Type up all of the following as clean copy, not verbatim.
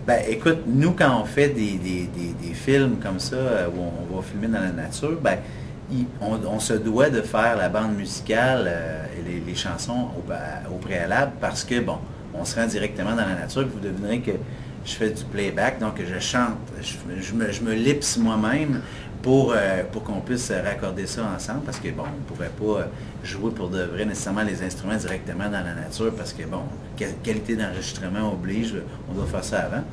Ben, écoute, nous, quand on fait des films comme ça, où on va filmer dans la nature, ben, on se doit de faire la bande musicale et les chansons au préalable parce que, bon, on se rend directement dans la nature. Vous devinerez que je fais du playback, donc je chante, je me lipse moi-même pour qu'on puisse raccorder ça ensemble parce que, bon, on ne pourrait pas jouer pour de vrai nécessairement les instruments directement dans la nature parce que, bon, qualité d'enregistrement oblige, on doit faire ça avant.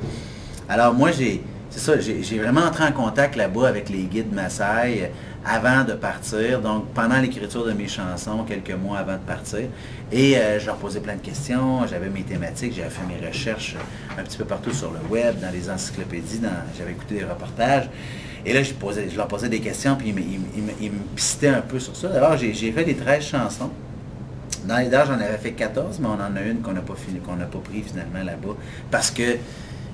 Alors moi, c'est ça, j'ai vraiment entré en contact là-bas avec les guides Maasai avant de partir, donc pendant l'écriture de mes chansons, quelques mois avant de partir. Et je leur posais plein de questions, j'avais mes thématiques, j'avais fait mes recherches un petit peu partout sur le web, dans les encyclopédies, j'avais écouté des reportages. Et là, je leur posais des questions, puis ils me pistaient un peu sur ça. D'abord, j'ai fait les 13 chansons. Dans les dates, j'en avais fait 14, mais on en a une qu'on n'a pas pris finalement là-bas. Parce que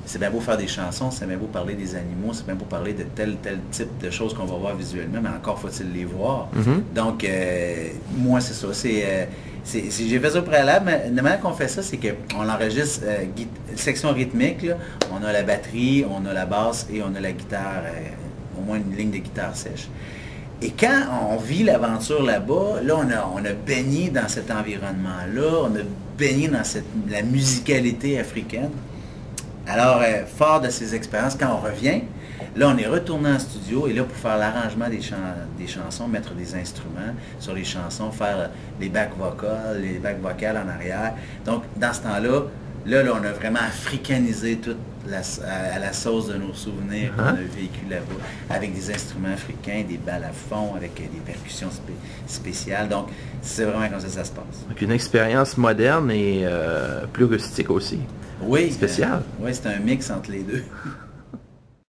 c'est bien beau faire des chansons, c'est bien beau parler des animaux, c'est bien beau parler de tel type de choses qu'on va voir visuellement, mais encore faut-il les voir. Donc, moi, c'est ça. J'ai fait ça au préalable, mais la manière qu'on fait ça, c'est qu'on enregistre section rythmique, là, on a la batterie, on a la basse et on a la guitare, au moins une ligne de guitare sèche. Et quand on vit l'aventure là-bas, là, on a baigné dans cet environnement-là, on a baigné dans la musicalité africaine. Alors, fort de ces expériences, quand on revient, là, on est retourné en studio et là, pour faire l'arrangement des chansons, mettre des instruments sur les chansons, faire les back vocales en arrière. Donc, dans ce temps-là, là, on a vraiment africanisé toute à la sauce de nos souvenirs qu'on a vécu là-bas, avec des instruments africains, des balles à fond, avec des percussions spéciales. Donc, c'est vraiment comme ça se passe. Donc, une expérience moderne et plus rustique aussi. Oui. Spéciale. Oui, c'est un mix entre les deux.